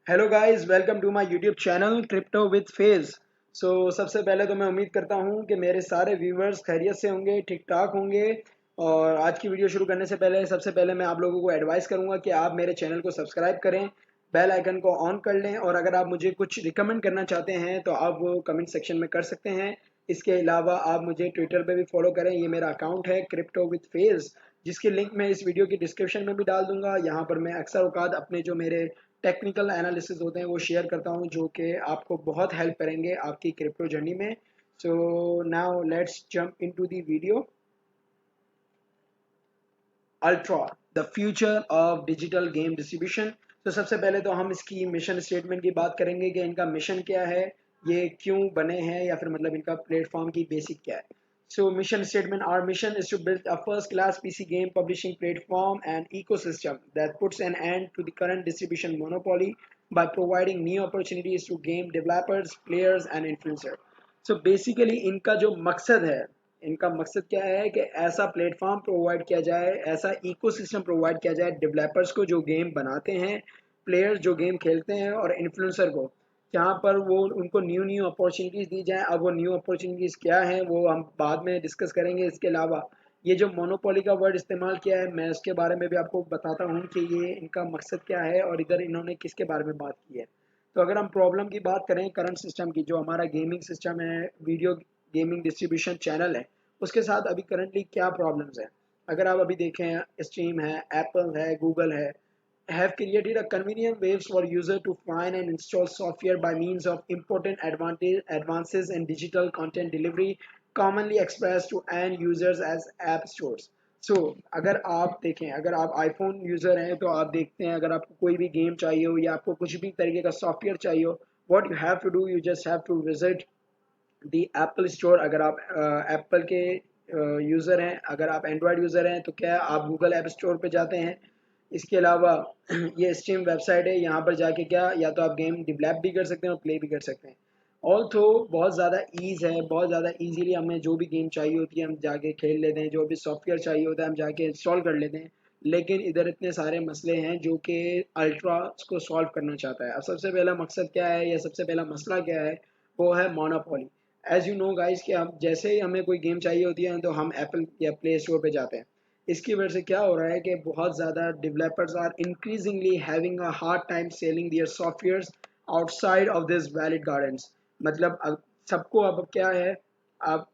Hello guys, welcome to my YouTube channel crypto with phase. सबसे पहले तो मैं उम्मीद करता हूं कि मेरे सारे व्यूवर्स खैरियत से होंगे, ठीक ठाक होंगे। और आज की वीडियो शुरू करने से पहले सबसे पहले मैं आप लोगों को एडवाइस करूंगा कि आप मेरे चैनल को सब्सक्राइब करें, बेल आइकन को ऑन कर लें, और अगर आप मुझे कुछ रिकमेंड करना चाहते हैं तो आप वो कमेंट सेक्शन में कर सकते हैं। इसके अलावा आप मुझे ट्विटर पे भी फॉलो करें, ये मेरा अकाउंट है क्रिप्टो विद फेज, जिसकी लिंक मैं इस वीडियो की डिस्क्रिप्शन में भी डाल दूंगा। यहाँ पर मैं अक्सर औकात अपने जो मेरे टेक्निकल एनालिसिस होते हैं वो शेयर करता हूँ, जो कि आपको बहुत हेल्प करेंगे आपकी क्रिप्टो जर्नी में। So now let's jump into the video. Ultra, the future of digital game distribution. तो सबसे पहले तो हम इसकी मिशन स्टेटमेंट की बात करेंगे कि इनका मिशन क्या है, ये क्यों बने हैं, या फिर मतलब इनका प्लेटफॉर्म की बेसिक क्या है। So mission statement, our mission is to build a first class PC game publishing platform and ecosystem that puts an end to the current distribution monopoly by providing new opportunities to game developers, players and influencers. So basically इनका जो मकसद है, इनका मकसद क्या है कि ऐसा प्लेटफॉर्म प्रोवाइड किया जाए, ऐसा इकोसिस्टम प्रोवाइड किया जाए डेवलपर्स को जो गेम बनाते हैं, प्लेयर्स जो गेम खेलते हैं, और इन्फ्लुएंसर को, जहाँ पर वो उनको न्यू न्यू अपॉर्चुनिटीज़ दी जाएँ। अब वो न्यू अपॉर्चुनिटीज़ क्या हैं वो हम बाद में डिस्कस करेंगे। इसके अलावा ये जो मोनोपोली का वर्ड इस्तेमाल किया है, मैं उसके बारे में भी आपको बताता हूँ कि ये इनका मकसद क्या है और इधर इन्होंने किसके बारे में बात की है। तो अगर हम प्रॉब्लम की बात करें करंट सिस्टम की, जो हमारा गेमिंग सिस्टम है, वीडियो गेमिंग डिस्ट्रीब्यूशन चैनल है, उसके साथ अभी करंटली क्या प्रॉब्लम्स हैं। अगर आप अभी देखें, स्ट्रीम है, एप्पल है, गूगल है, have created a convenient ways for user to find and install software by means of important advances in digital content delivery, commonly expressed to end users as app stores. So अगर आप देखें, अगर आप iPhone user हैं तो आप देखते हैं, अगर आपको कोई भी गेम चाहिए हो या आपको कुछ भी तरीके का सॉफ्टवेयर चाहिए हो, what you have to do, you just have to visit the Apple store. अगर आप एप्पल के यूज़र हैं, अगर आप एंड्रॉयड यूज़र हैं तो क्या आप गूगल ऐप स्टोर पे जाते हैं। इसके अलावा ये स्टीम वेबसाइट है, यहाँ पर जाके क्या या तो आप गेम डिवेलप भी कर सकते हैं और प्ले भी कर सकते हैं। ऑल तो बहुत ज़्यादा ईज़ है, बहुत ज़्यादा ईजीली हमें जो भी गेम चाहिए होती है हम जाके खेल लेते हैं, जो भी सॉफ्टवेयर चाहिए होता है हम जाके इंस्टॉल कर लेते हैं। लेकिन इधर इतने सारे मसले हैं जो कि अल्ट्रा को सॉल्व करना चाहता है। अब सबसे पहला मकसद क्या है या सबसे पहला मसला क्या है, वो है monopoly. As you know guys कि हम जैसे ही हमें कोई गेम चाहिए होती है तो हम एप्पल या प्ले स्टोर पे जाते हैं। इसकी वजह से क्या हो रहा है कि बहुत ज़्यादा developers are increasingly having a hard time selling their softwares outside of this valid gardens. मतलब अब सबको अब क्या है, अब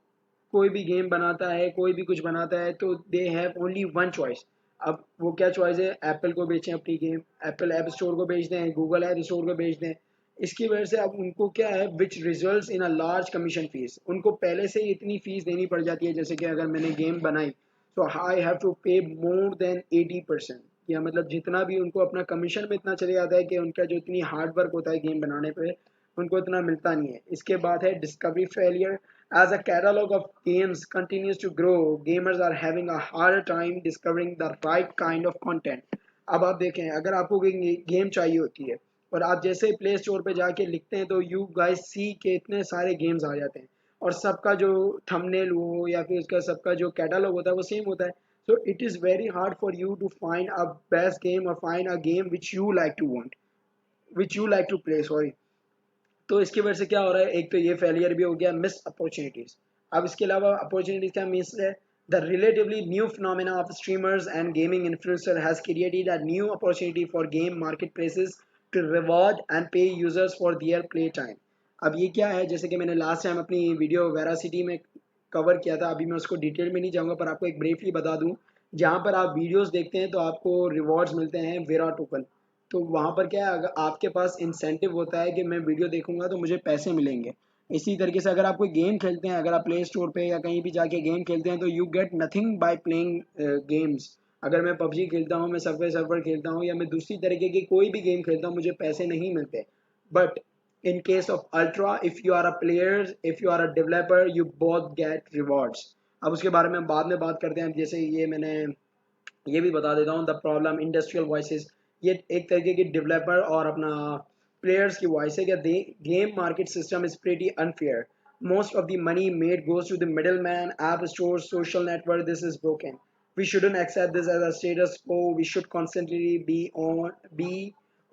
कोई भी गेम बनाता है, कोई भी कुछ बनाता है तो they have only one choice. अब वो क्या चॉइस है, एप्पल को बेचें अपनी गेम, एप्पल ऐप स्टोर को बेच दें, गूगल ऐप स्टोर को बेच दें। इसकी वजह से अब उनको क्या है, which results in a large commission fees. उनको पहले से ही इतनी फीस देनी पड़ जाती है, जैसे कि अगर मैंने गेम बनाई तो आई हैव टू पे मोर देन 80%, या मतलब जितना भी उनको अपना कमीशन में इतना चले जाता है कि उनका जो इतनी हार्ड वर्क होता है गेम बनाने पे उनको इतना मिलता नहीं है। इसके बाद है discovery failure. As a catalog of games continues to grow, gamers are having a harder time discovering the right kind of content. अब आप देखें, अगर आपको कोई गेम चाहिए होती है और आप जैसे प्ले स्टोर पे जाके लिखते हैं तो यू गाइस सी के इतने सारे गेम्स आ जाते हैं, और सबका जो थंबनेल हो या फिर उसका सबका जो कैटलॉग होता है वो सेम होता है। So it is very hard for you to find a best game और find a game which you like to want, which you like to play, sorry. तो इसकी वजह से क्या हो रहा है, एक तो ये फेलियर भी हो गया, मिस अपॉर्चुनिटीज। अब इसके अलावा अपॉर्चुनिटीज क्या मिस है, the relatively new phenomena of streamers and gaming influencer has created a new opportunity for game market places to reward and pay users for their play time. अब ये क्या है, जैसे कि मैंने लास्ट टाइम अपनी वीडियो वेरासिटी में cover किया था, अभी मैं उसको डिटेल में नहीं जाऊंगा पर आपको एक ब्रीफली बता दूं। जहाँ पर आप वीडियोस देखते हैं तो आपको रिवॉर्ड्स मिलते हैं वेरा टोकन। तो वहाँ पर क्या है, अगर आपके पास इंसेंटिव होता है कि मैं वीडियो देखूंगा तो मुझे पैसे मिलेंगे। इसी तरीके से अगर आप कोई गेम खेलते हैं, अगर आप प्ले स्टोर पे या कहीं भी जाके गेम खेलते हैं तो you get nothing by playing games. अगर मैं पबजी खेलता हूँ, मैं सबवे सर्वर खेलता हूँ, या मैं दूसरी तरीके की कोई भी गेम खेलता हूँ, मुझे पैसे नहीं मिलते। But in case of ultra, if you are a player, if you are a developer, you both get rewards. अब उसके बारे में हम बाद में बात करते हैं। जैसे ये मैंने ये भी बता देता हूँ, द प्रॉब्लम इंडस्ट्रियल वॉइसेस, ये एक तरीके की डेवलपर और अपना प्लेयर्स की वॉइस है। क्या game market system is pretty unfair, most of the money made goes to the middle man, app store, social network, this is broken. We shouldn't accept this as a status quo. We should constantly be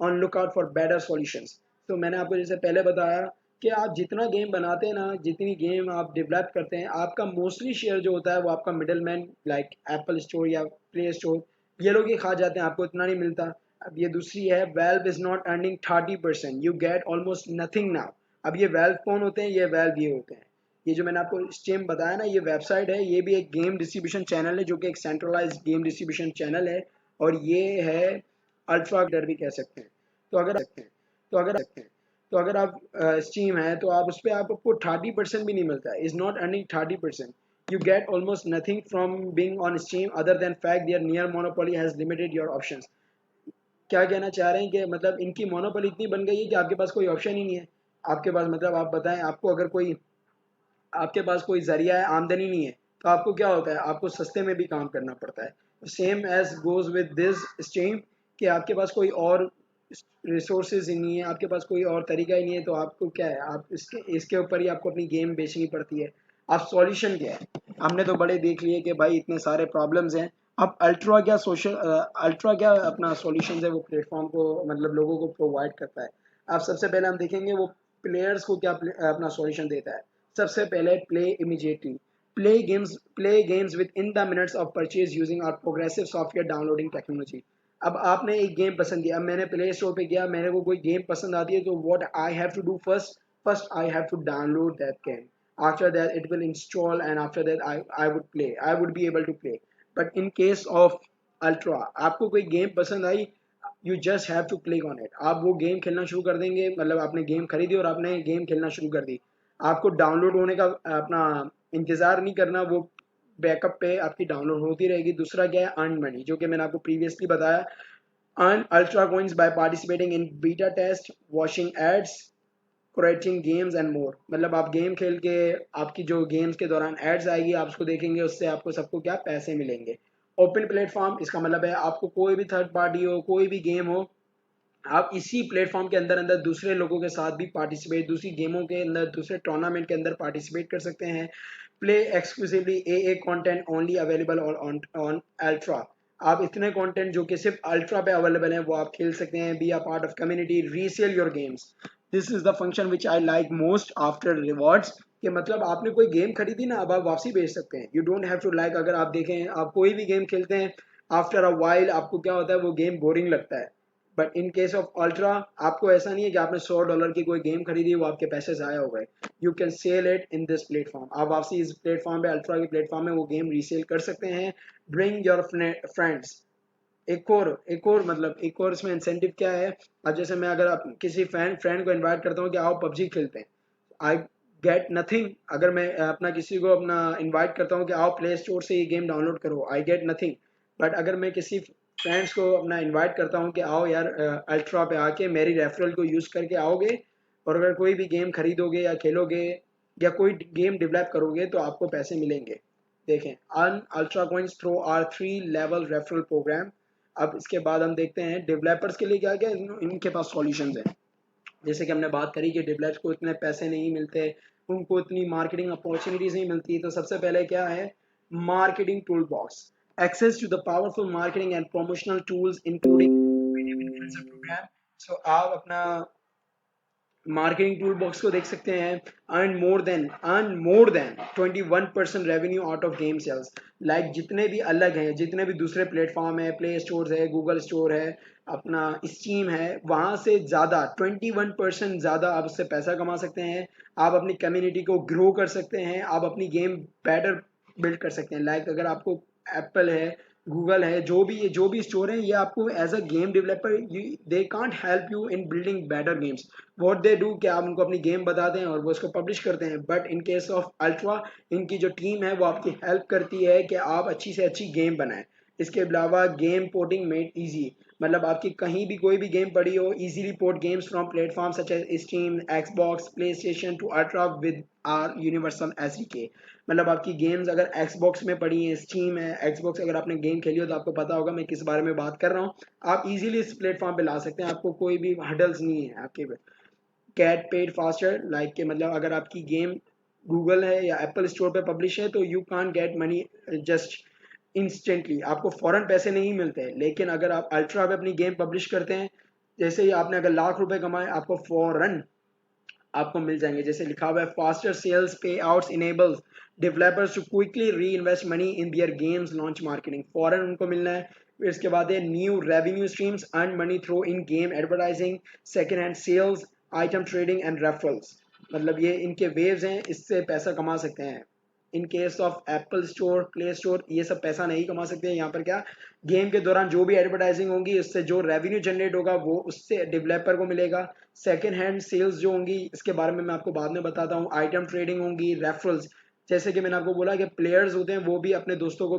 on look out for better solutions. तो मैंने आपको जैसे पहले बताया कि आप जितना game बनाते हैं ना, जितनी गेम आप डेवलप करते हैं, आपका मोस्टली शेयर जो होता है वो आपका middle man like Apple store या प्ले स्टोर, ये लोग ही खा जाते हैं, आपको इतना नहीं मिलता। अब ये दूसरी है, valve is not earning 30%, you get almost nothing now. अब ये वेल्व कौन होते हैं? ये वेल्व ये होते हैं। ये जो मैंने आपको स्टेम बताया ना, ये वेबसाइट है, ये भी एक गेम डिस्ट्रीब्यूशन चैनल है, जो कि एक सेंट्रलाइज्ड गेम डिस्ट्रीब्यूशन चैनल है, और ये है अल्ट्रा डर भी कह सकते हैं। तो अगर आप स्टीम है तो आप उस पर आपको 30% भी नहीं मिलता है, is not earning 30%। you get almost nothing from being on Steam other than fact their near monopoly has limited your options। क्या कहना चाह रहे हैं कि मतलब इनकी मोनोपोली इतनी बन गई है कि आपके पास कोई ऑप्शन ही नहीं है। आपके पास मतलब आप बताएं, आपको अगर कोई आपके पास कोई जरिया है, आमदनी नहीं है, तो आपको क्या होता है? आपको सस्ते में भी काम करना पड़ता है। Same as goes with this stream, कि आपके पास कोई और रिसोर्सेज ही नहीं है, आपके पास कोई और तरीका ही नहीं है, तो आपको क्या है, आप इसके इसके ऊपर ही आपको अपनी गेम बेचनी पड़ती है। अब सॉल्यूशन क्या है? हमने तो बड़े देख लिए कि भाई इतने सारे प्रॉब्लम्स हैं। अब अल्ट्रा क्या अपना सॉल्यूशन है, वो प्लेटफॉर्म को मतलब लोगों को प्रोवाइड करता है। अब सबसे पहले हम देखेंगे वो प्लेयर्स को क्या अपना सॉल्यूशन देता है। सबसे पहले play immediately, play games within the minutes of purchase using our progressive software downloading technology. अब आपने एक गेम पसंद किया, अब मैंने प्ले स्टोर पे गया, मेरे को कोई गेम पसंद आती है, तो what I have to do first I have to download that game. After that it will install, and after that I would be able to play। But in case of Ultra, आपको कोई game पसंद आई, you just have to click on it, आप वो game खेलना शुरू कर देंगे। मतलब आपने गेम खरीदी और आपने गेम खेलना शुरू कर दी, आपको डाउनलोड होने का अपना इंतज़ार नहीं करना, वो बैकअप पे आपकी डाउनलोड होती रहेगी। दूसरा क्या है? अर्न मनी, जो कि मैंने आपको प्रीवियसली बताया। Earn ultra coins by participating in beta test, watching ads, creating games and more. मतलब आप गेम खेल के, आपकी जो गेम्स के दौरान एड्स आएगी, आप उसको देखेंगे, उससे आपको सबको क्या पैसे मिलेंगे। ओपन प्लेटफॉर्म, इसका मतलब है आपको कोई भी थर्ड पार्टी हो, कोई भी गेम हो, आप इसी प्लेटफॉर्म के अंदर अंदर दूसरे लोगों के साथ भी पार्टिसिपेट, दूसरी गेमों के अंदर, दूसरे टूर्नामेंट के अंदर पार्टिसिपेट कर सकते हैं। Play exclusively a content only available on on ultra. आप इतने कंटेंट जो कि सिर्फ अल्ट्रा पे अवेलेबल हैं, वो आप खेल सकते हैं। Be a part of community, resale your games. This is the function which I like most after rewards. कि मतलब आपने कोई गेम खरीदी ना, अब आप वापसी भेज सकते हैं। You don't have to like, अगर आप देखें, आप कोई भी गेम खेलते हैं, आफ्टर अ वाइल आपको क्या होता है, वो गेम बोरिंग लगता है। But in case of ultra, आपको ऐसा नहीं है कि आपने $100 की कोई गेम खरीदी, वो आपके पैसे ज़ाया हो गए। You can sell it in this platform. आप वापसी इस प्लेटफॉर्म पे, अल्ट्रा के प्लेटफॉर्म में वो गेम रीसेल कर सकते हैं। Bring your friends. एक और मतलब एक और इसमें इंसेंटिव क्या है? अब जैसे मैं अगर आप किसी फ्रेंड को इनवाइट करता हूँ कि आओ पबजी खेलते हैं, आई गेट नथिंग। अगर मैं अपना किसी को अपना इनवाइट करता हूँ कि आओ प्ले स्टोर से ये गेम डाउनलोड करो, आई गेट नथिंग। बट अगर मैं किसी फ्रेंड्स को अपना इनवाइट करता हूँ कि आओ यार अल्ट्रा पे आके मेरी रेफरल को यूज़ करके आओगे, और अगर कोई भी गेम खरीदोगे या खेलोगे या कोई गेम डेवलप करोगे, तो आपको पैसे मिलेंगे। देखें, earn Ultra coins through our 3 level referral program. अब इसके बाद हम देखते हैं डेवलपर्स के लिए क्या क्या इनके पास सॉल्यूशंस हैं। जैसे कि हमने बात करी कि डेवलपर्स को इतने पैसे नहीं मिलते, उनको इतनी मार्केटिंग अपॉर्चुनिटीज नहीं मिलती। तो सबसे पहले क्या है? Marketing tool box, access to the powerful marketing and promotional tools including influencer program. So आप अपना मार्केटिंग टूल बॉक्स को देख सकते हैं। Earn more than 21% revenue out of game sales. Like जितने भी अलग हैं, जितने भी दूसरे प्लेटफॉर्म है, प्ले स्टोर है, गूगल स्टोर है, अपना स्टीम है, वहाँ से ज़्यादा 21% ज़्यादा आप उससे पैसा कमा सकते हैं। आप अपनी कम्युनिटी को ग्रो कर सकते हैं, आप अपनी गेम बेटर बिल्ड कर सकते हैं। लाइक अगर आपको एप्पल है, गूगल है, जो भी स्टोर है, ये आपको as a game developer they can't help you in building better games. What they do, कि आप उनको अपनी गेम बताते हैं और वो उसको पब्लिश करते हैं। But in case of ultra, इनकी जो टीम है वो आपकी हेल्प करती है कि आप अच्छी से अच्छी गेम बनाएं। इसके अलावा गेम पोर्टिंग मेड इजी, मतलब आपकी कहीं भी कोई भी गेम पड़ी हो, easily port games from platform such as Steam, Xbox, PlayStation to Ultra with our universal SDK. मतलब आपकी गेम्स अगर एक्सबॉक्स में पड़ी हैं, स्टीम है, एक्सबॉक्स, अगर आपने गेम खेली हो तो आपको पता होगा मैं किस बारे में बात कर रहा हूँ। आप इजीली इस प्लेटफॉर्म पे ला सकते हैं, आपको कोई भी हडल्स नहीं है आपके। गेट पेड फास्टर, लाइक के मतलब अगर आपकी गेम गूगल है या एप्पल स्टोर पे पब्लिश है, तो you can't get money just instantly, आपको फौरन पैसे नहीं मिलते। लेकिन अगर आप अल्ट्रा पे अपनी गेम पब्लिश करते हैं, जैसे ही आपने अगर लाख रुपए कमाए, आपको फौरन आपको मिल जाएंगे। जैसे लिखा हुआ है faster sales pay outs enables developers to quickly re invest money in their games launch marketing, फौरन उनको मिलना है। फिर इसके बाद है new revenue streams earn money through in game advertising, second hand sales, item trading and referrals. मतलब ये इनके वेव्स हैं, इससे पैसा कमा सकते हैं। In case of Apple store, play store, ये सब पैसा नहीं कमा सकते हैं। यहाँ पर क्या, गेम के दौरान जो भी एडवर्टाइजिंग होगी उससे जो रेवेन्यू जनरेट होगा वो उससे डेवलपर को मिलेगा। सेकेंड हैंड सेल्स जो होंगी इसके बारे में मैं आपको बाद में बताता हूँ। आइटम ट्रेडिंग होंगी, रेफरल्स, जैसे कि मैंने आपको बोला कि प्लेयर्स होते हैं वो भी अपने दोस्तों को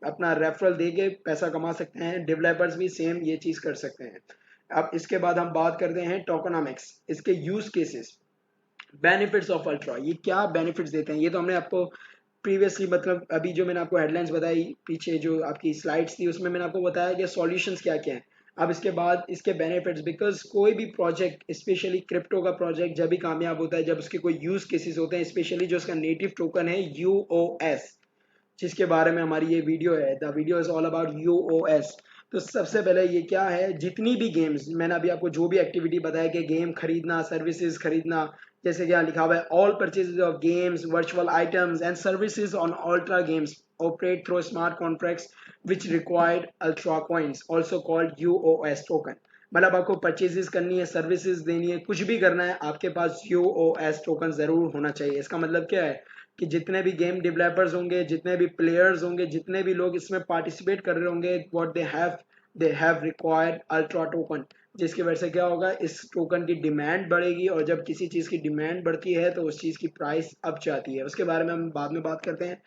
अपना रेफरल दे के पैसा कमा सकते हैं, डेवलपर्स भी सेम ये चीज़ कर सकते हैं। अब इसके बाद हम बात करते हैं टोकनॉमिक्स, इसके use cases, benefits of ultra, ये क्या बेनिफिट्स देते हैं। ये तो हमने आपको प्रीवियसली, मतलब अभी जो मैंने आपको हेडलाइंस बताई, पीछे जो आपकी स्लाइड्स थी उसमें मैंने आपको बताया कि सॉल्यूशंस क्या क्या हैं। अब इसके बाद इसके बेनिफिट्स, बिकॉज कोई भी प्रोजेक्ट, स्पेशली क्रिप्टो का प्रोजेक्ट जब भी कामयाब होता है जब उसके कोई यूज केसेस होते हैं, स्पेशली जो उसका नेटिव टोकन है यूओएस, जिसके बारे में हमारी ये वीडियो है, the video is all about UOS. तो सबसे पहले ये क्या है, जितनी भी गेम्स मैंने अभी आपको जो भी एक्टिविटी बताया कि गेम खरीदना, सर्विसेज खरीदना, जैसे कि यहाँ लिखा हुआ है all purchases of games, virtual items and services on Ultra games operate through smart contracts which required Ultra coins also called UOS token. मतलब आपको परचेजेस करनी है, सर्विसेज देनी है, कुछ भी करना है, आपके पास यूओएस टोकन जरूर होना चाहिए। इसका मतलब क्या है कि जितने भी गेम डेवलपर्स होंगे, जितने भी प्लेयर्स होंगे, जितने भी लोग इसमें पार्टिसिपेट कर रहे होंगे, what they have required ultra token, जिसकी वजह से क्या होगा, इस टोकन की डिमांड बढ़ेगी, और जब किसी चीज़ की डिमांड बढ़ती है तो उस चीज़ की प्राइस अप जाती है। उसके बारे में हम बाद में बात करते हैं।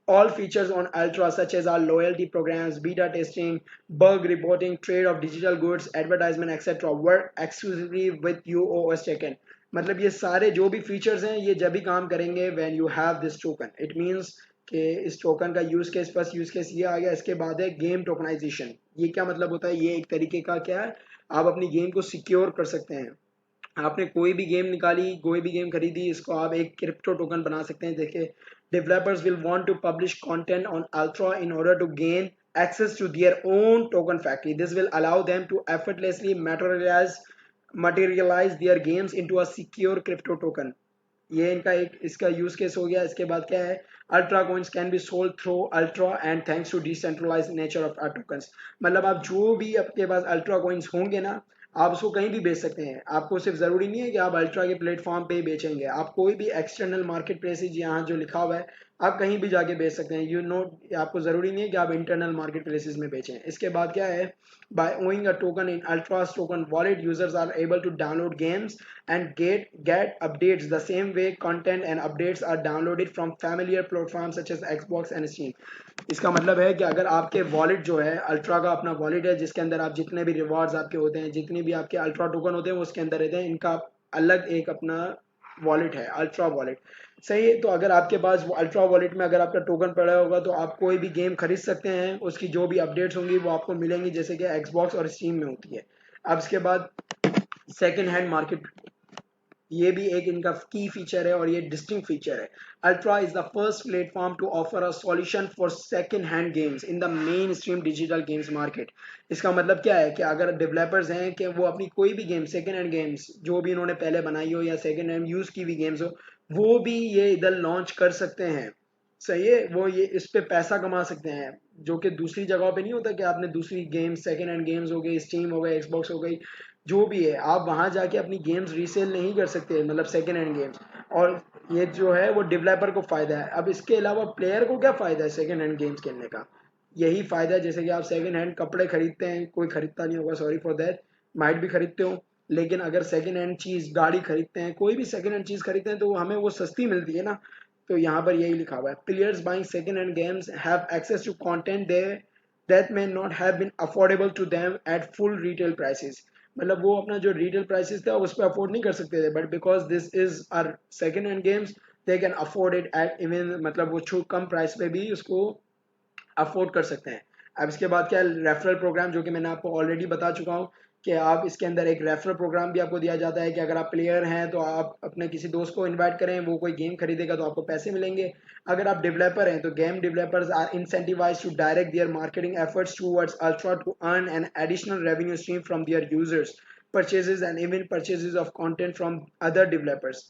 All features on Ultra, such as our loyalty programs, beta testing, bug reporting, trade of digital goods, advertisement, etc., work exclusively with UOS check-in. मतलब ये सारे जो भी फीचर्स हैं ये जब भी काम करेंगे when you have this token. It means कि इस टोकन का use case, first use case ये आ गया। इसके बाद है गेम टोकनाइजेशन। ये क्या मतलब होता है, ये एक तरीके का क्या है, आप अपनी गेम को सिक्योर कर सकते हैं। आपने कोई भी गेम निकाली, कोई भी गेम खरीदी, इसको आप एक क्रिप्टो टोकन बना सकते हैं। देखिए, developers will want to publish content on Ultra in order to gain access to their own token factory. This will allow them to effortlessly materialize their games into a secure crypto token. ये इनका एक इसका use case हो गया। इसके बाद क्या है, Ultra coins can be sold through Ultra and thanks to decentralize nature of tokens. मतलब आप जो भी आपके पास अल्ट्रा कॉइन्स होंगे ना, आप उसको कहीं भी बेच सकते हैं। आपको सिर्फ ज़रूरी नहीं है कि आप अल्ट्रा के प्लेटफॉर्म पे ही बेचेंगे, आप कोई भी एक्सटर्नल मार्केट प्लेसेज यहाँ जो लिखा हुआ है आप कहीं भी जाके बेच सकते हैं। आपको ज़रूरी नहीं है कि आप इंटरनल मार्केट प्लेसेज में बेचें। इसके बाद क्या है, by owning a token in Ultra's token wallet, users are able to download games and get updates the same way content and updates are downloaded from familiar platforms such as Xbox and Steam. इसका मतलब है कि अगर आपके wallet जो है, ultra का अपना वॉलेट है जिसके अंदर आप जितने भी रिवॉर्ड्स आपके होते हैं, जितने भी आपके अल्ट्रा टोकन होते हैं वो उसके अंदर रहते हैं। इनका अलग एक अपना वॉलेट है, अल्ट्रा वॉलेट। सही है, तो अगर आपके पास वो अल्ट्रा वॉलेट में अगर आपका टोकन पड़ा होगा तो आप कोई भी गेम खरीद सकते हैं, उसकी जो भी अपडेट्स होंगी वो आपको मिलेंगी, जैसे कि एक्सबॉक्स और स्टीम में होती है। अब इसके बाद सेकेंड हैंड मार्केट, ये भी एक इनका की फीचर है और ये डिस्टिंक्ट फीचर है। Ultra is the first platform to offer a solution for second hand games in the mainstream digital games market. इसका मतलब क्या है कि अगर डेवलपर्स हैं कि वो अपनी कोई भी गेम, सेकंड हैंड गेम्स जो भी इन्होंने पहले बनाई हो या सेकंड हैंड यूज की भी गेम्स हो, वो भी ये इधर लॉन्च कर सकते हैं। सही है, वो ये इस पे पैसा कमा सकते हैं, जो कि दूसरी जगहों पे नहीं होता कि आपने दूसरी गेम्स, सेकंड हैंड गेम्स हो गई, स्टीम हो गई, एक्सबॉक्स हो गई, जो भी है आप वहां जाके अपनी गेम्स रीसेल नहीं कर सकते, मतलब सेकेंड हैंड गेम्स। और ये जो है वो डेवलपर को फायदा है। अब इसके अलावा प्लेयर को क्या फायदा है सेकेंड हैंड गेम्स खेलने का, यही फायदा है। जैसे कि आप सेकेंड हैंड कपड़े खरीदते हैं, कोई खरीदता नहीं होगा, सॉरी फॉर दैट, माइट भी खरीदते हो, लेकिन अगर सेकेंड हैंड चीज, गाड़ी खरीदते हैं, कोई भी सेकेंड हैंड चीज खरीदते हैं तो हमें वो सस्ती मिलती है ना। तो यहाँ पर यही लिखा हुआ है, players buying second hand games have access to content they that may not have been affordable to them at full retail prices। मतलब वो अपना जो रिटेल प्राइसेस था उस पर अफोर्ड नहीं कर सकते थे, but because this is our second hand games they can afford it at even, मतलब वो कम प्राइस पे भी उसको अफोर्ड कर सकते हैं। अब इसके बाद क्या है, रेफरल प्रोग्राम, जो कि मैंने आपको ऑलरेडी बता चुका हूँ कि आप इसके अंदर एक रेफरल प्रोग्राम भी आपको दिया जाता है कि अगर आप प्लेयर हैं तो आप अपने किसी दोस्त को इनवाइट करें, वो कोई गेम खरीदेगा तो आपको पैसे मिलेंगे। अगर आप डेवलपर हैं तो game developers are incentivised to direct their marketing efforts towards Ultra to earn an additional revenue stream from their users purchases and even purchases of content from other developers.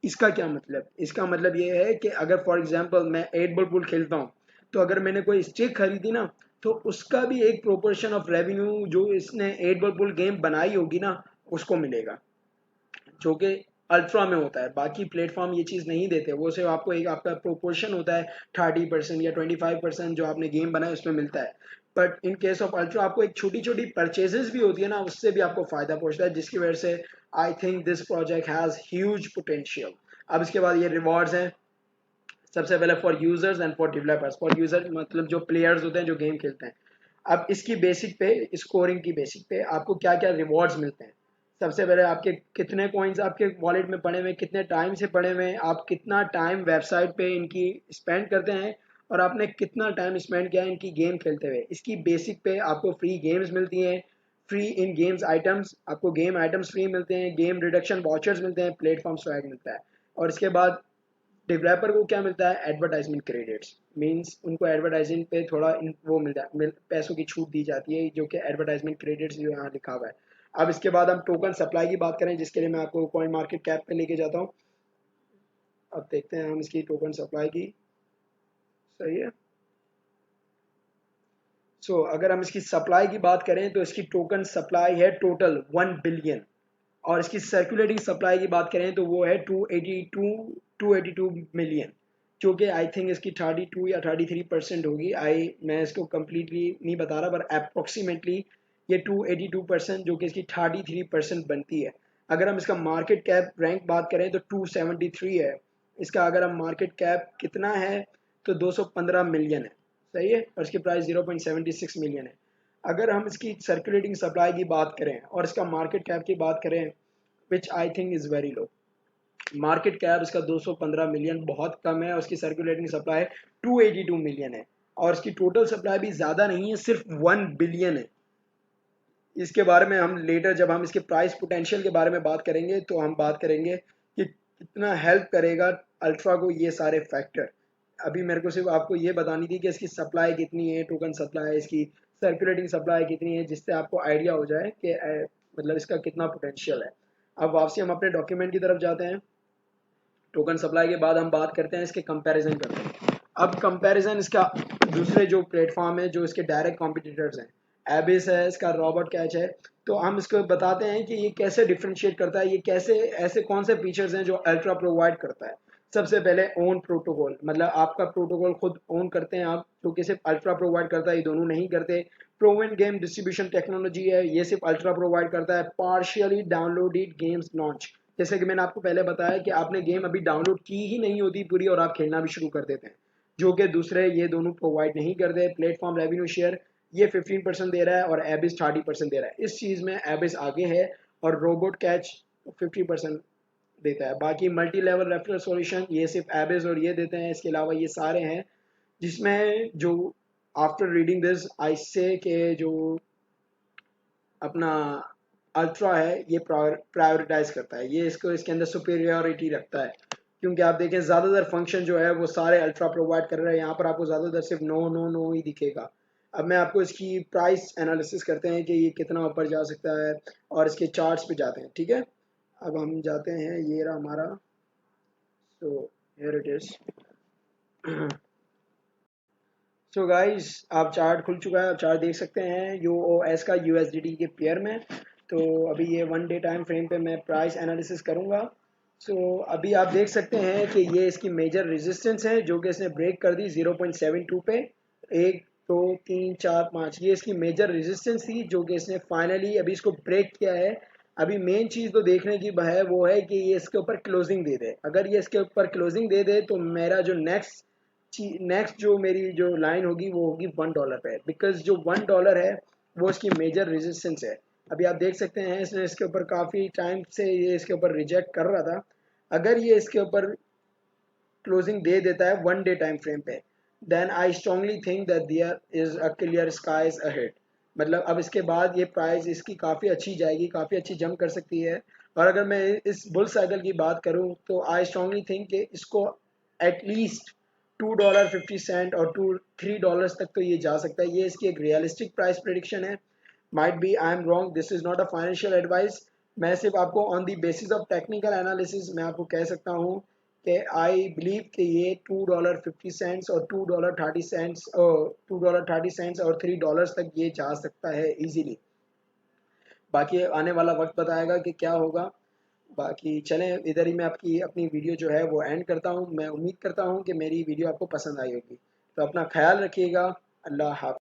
इसका क्या मतलब? इसका मतलब ये है कि अगर फॉर एग्जांपल मैं 8 बॉल पूल खेलता हूँ, तो अगर मैंने कोई स्टिक खरीदी ना, तो उसका भी एक प्रोपोर्शन ऑफ रेवेन्यू जो इसने 8 बॉल पूल गेम बनाई होगी ना, उसको मिलेगा, जो कि अल्ट्रा में होता है। बाकी प्लेटफॉर्म ये चीज़ नहीं देते, वो सिर्फ आपको एक आपका प्रोपोर्शन होता है 30% या 25% जो आपने गेम बनाया उसमें मिलता है। But in case of ultra आपको एक छोटी छोटी परचेजेस भी होती है ना, उससे भी आपको फ़ायदा पहुंचता है, जिसकी वजह से I think this project has huge potential. अब इसके बाद ये रिवॉर्ड्स हैं। सबसे पहले for users and for developers. For user मतलब जो प्लेयर्स होते हैं जो गेम खेलते हैं। अब इसकी बेसिक पे, स्कोरिंग की बेसिक पे आपको क्या क्या रिवॉर्ड्स मिलते हैं। सबसे पहले आपके कितने कॉइन्स आपके वॉलेट में पड़े हुए, कितने टाइम से पड़े हुए, आप कितना टाइम वेबसाइट पे इनकी स्पेंड करते हैं, और आपने कितना टाइम स्पेंड किया है इनकी गेम खेलते हुए। इसकी बेसिक पे आपको फ्री गेम्स मिलती हैं, फ्री इन गेम्स आइटम्स, आपको गेम आइटम्स फ्री मिलते हैं, गेम रिडक्शन वाउचर्स मिलते हैं, प्लेटफॉर्म स्वैग मिलता है। और इसके बाद डेवलपर को क्या मिलता है? Advertisement credits. मींस उनको एडवर्टाइजिंग पे थोड़ा वो मिलता है, पैसों की छूट दी जाती है, जो कि एडवर्टाइजमेंट क्रेडिट्स जो यहाँ लिखा हुआ है। अब इसके बाद हम टोकन सप्लाई की बात करें, जिसके लिए मैं आपको कॉइन मार्केट कैप पे लेके जाता हूँ। अब देखते हैं हम इसकी टोकन सप्लाई की। सही है। अगर हम इसकी सप्लाई की बात करें तो इसकी टोकन सप्लाई है टोटल 1 बिलियन। और इसकी सर्कुलेटिंग सप्लाई की बात करें तो वो है 282 मिलियन, जो कि आई थिंक इसकी 32 या 33% होगी। मैं इसको कम्प्लीटली नहीं बता रहा, पर अप्रोक्सीमेटली ये 282% जो कि इसकी 33% बनती है। अगर हम इसका मार्केट कैप रैंक बात करें तो 273 है इसका। अगर हम मार्केट कैप कितना है तो 215 मिलियन है। सही है। और इसकी प्राइस 0.76 मिलियन है। अगर हम इसकी सर्कुलेटिंग सप्लाई की बात करें और इसका मार्केट कैप की बात करें, which I think is very low. Market cap इसका 215 मिलियन बहुत कम है, और उसकी सर्कुलेटिंग सप्लाई 282 मिलियन है। और इसकी टोटल सप्लाई भी ज़्यादा नहीं है, सिर्फ 1 बिलियन है। इसके बारे में हम लेटर जब हम इसके प्राइस पोटेंशियल के बारे में बात करेंगे तो हम बात करेंगे कि कितना हेल्प करेगा अल्ट्रा को ये सारे फैक्टर। अभी मेरे को सिर्फ आपको ये बतानी थी कि इसकी सप्लाई कितनी है, टोकन सप्लाई, इसकी सर्कुलेटिंग सप्लाई कितनी है, जिससे आपको आइडिया हो जाए कि मतलब इसका कितना पोटेंशियल है। अब वापसी हम अपने डॉक्यूमेंट की तरफ जाते हैं। टोकन सप्लाई के बाद हम बात करते हैं इसके कंपैरिजन करते हैं। अब कंपैरिजन इसका दूसरे जो प्लेटफॉर्म है जो इसके डायरेक्ट कॉम्पिटिटर्स हैं, एबिस है, इसका रॉबर्ट कैच है। तो हम इसको बताते हैं कि ये कैसे डिफ्रेंशिएट करता है, ये कैसे ऐसे कौन से फीचर्स हैं जो अल्ट्रा प्रोवाइड करता है। सबसे पहले ओन प्रोटोकॉल, मतलब आपका प्रोटोकॉल खुद ओन करते हैं आप, जो कि सिर्फ अल्ट्रा प्रोवाइड करता है, ये दोनों नहीं करते। प्रोवन गेम डिस्ट्रीब्यूशन टेक्नोलॉजी है, ये सिर्फ अल्ट्रा प्रोवाइड करता है। पार्शियली डाउनलोडेड गेम्स लॉन्च, जैसे कि मैंने आपको पहले बताया कि आपने गेम अभी डाउनलोड की ही नहीं होती पूरी और आप खेलना भी शुरू कर देते हैं, जो कि दूसरे ये दोनों प्रोवाइड नहीं करते। प्लेटफॉर्म रेवेन्यू शेयर ये 15% दे रहा है और एबिस 30% दे रहा है। इस चीज़ में एबिस आगे है, और रोबोट कैच 50% देता है। बाकी मल्टी लेवल रेफरल सॉल्यूशन ये सिर्फ एबिस और ये देते हैं। इसके अलावा ये सारे हैं, जिसमें जो आफ्टर रीडिंग दिस आई से के जो अपना अल्ट्रा है ये प्रायोरिटाइज करता है, ये इसको इसके अंदर सुपीरियोरिटी रखता है। क्योंकि आप देखें ज़्यादातर फंक्शन जो है वो सारे अल्ट्रा प्रोवाइड कर रहे हैं, यहाँ पर आपको ज़्यादातर सिर्फ नो नो नो ही दिखेगा। अब मैं आपको इसकी प्राइस एनालिसिस करते हैं कि ये कितना ऊपर जा सकता है, और इसके चार्ट्स पे जाते हैं। ठीक है। अब हम जाते हैं, ये रहा हमारा। So here it is. So guys, आप चार्ट खुल चुका है, आप चार्ट देख सकते हैं यूओएस का यूएसडीटी के पेयर में। तो अभी ये 1 डे टाइम फ्रेम पे मैं प्राइस एनालिसिस करूंगा। अभी आप देख सकते हैं कि ये इसकी मेजर रेजिस्टेंस है जो कि इसने ब्रेक कर दी 0.72 पे। 1 2 3 4 5 ये इसकी मेजर रेजिस्टेंस थी, जो कि इसने फाइनली अभी इसको ब्रेक किया है। अभी मेन चीज़ तो देखने की है वो है कि ये इसके ऊपर क्लोजिंग दे दे। अगर ये इसके ऊपर क्लोजिंग दे दे तो मेरा जो नेक्स्ट जो मेरी जो लाइन होगी वो होगी $1 पे, बिकॉज जो $1 है वो इसकी मेजर रेजिस्टेंस है। अभी आप देख सकते हैं इसने इसके ऊपर काफ़ी टाइम से ये इसके ऊपर रिजेक्ट कर रहा था। अगर ये इसके ऊपर क्लोजिंग दे देता है 1 डे टाइम फ्रेम पे, then I strongly think that there is a clear skies ahead. मतलब अब इसके बाद ये प्राइस इसकी काफ़ी अच्छी जाएगी, काफ़ी अच्छी जंप कर सकती है। और अगर मैं इस बुल साइकिल की बात करूं तो आई स्ट्रांगली थिंक कि इसको एटलीस्ट $2.50 और $3 तक तो ये जा सकता है। ये इसकी एक रियलिस्टिक प्राइस प्रेडिक्शन है। Might be I am wrong, this is not a financial advice. मैं सिर्फ आपको on the basis of technical analysis मैं आपको कह सकता हूँ कि आई बिलीव कि ये $2.50 और $2.30 और $3 तक ये जा सकता है इजीली। बाकी आने वाला वक्त बताएगा कि क्या होगा। बाकी चलें, इधर ही मैं आपकी अपनी वीडियो जो है वो एंड करता हूँ। मैं उम्मीद करता हूँ कि मेरी वीडियो आपको पसंद आई होगी। तो अपना ख्याल रखिएगा। अल्लाह हाफ़िज़।